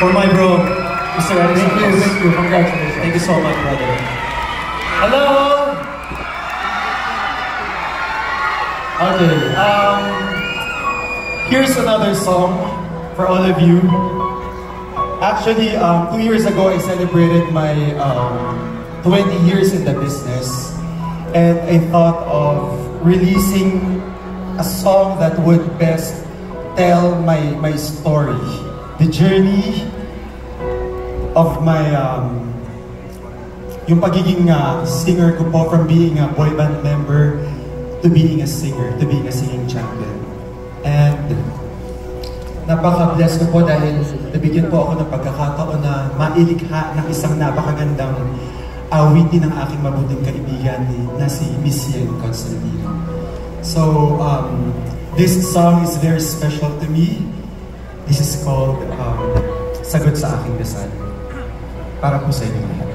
For my bro, Mr. Anderson. Thank you, congratulations. Thank you so much, brother. Hello! Okay, here's another song for all of you. Actually, 2 years ago, I celebrated my 20 years in the business. And I thought of releasing a song that would best tell my story. The journey of my, yung pagiging singer ko po, from being a boy band member to being a singer, to being a singing champion. And napaka-bless ko po dahil nabigyan po ako ng pagkakataon na mailikha ng isang napakagandang awitin ng aking mabuting kaibigan na si Miss Yen Constantino. So, this song is very special to me. This is called Sagot sa Aking Dasal. Para po sa inyo lahat.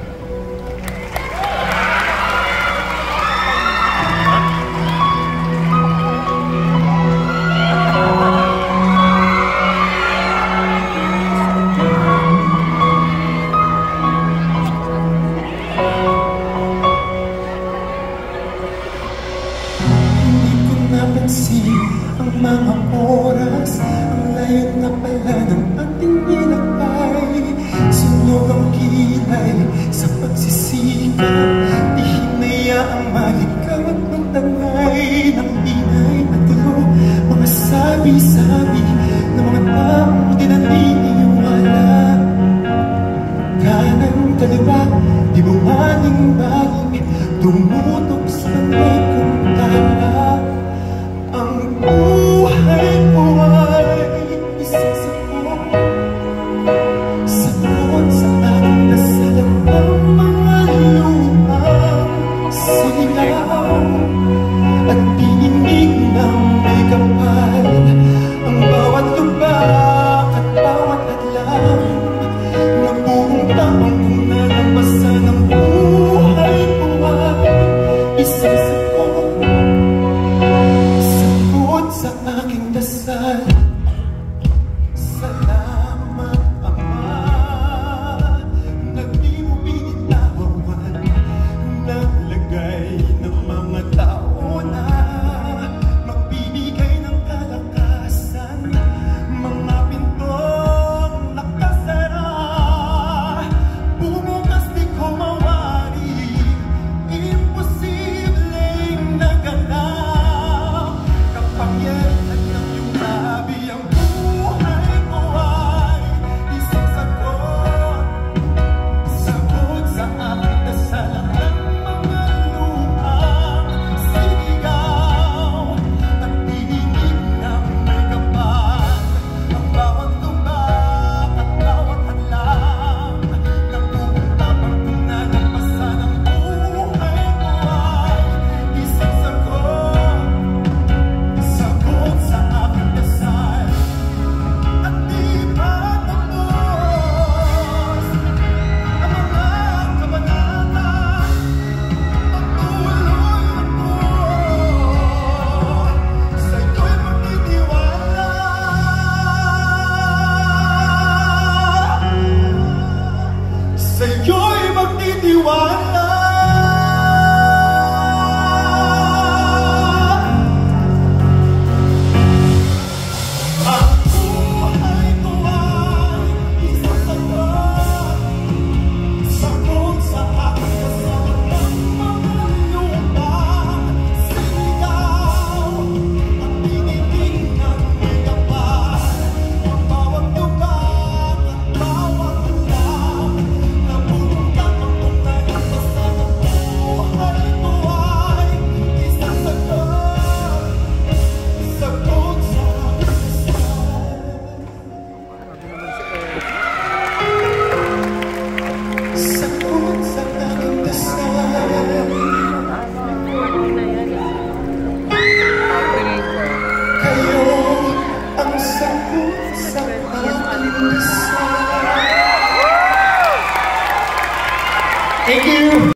Ang mga oras, ang layo na pala ng ating nilakbay. Sunog ang kilay sa pagsisikap, di hinayaang maligaw at magtangay ng inay at tulo. Mga sabi-sabi ng mga taong di naniniwala. Kanan, kaliwa, di bumaling balik, tungo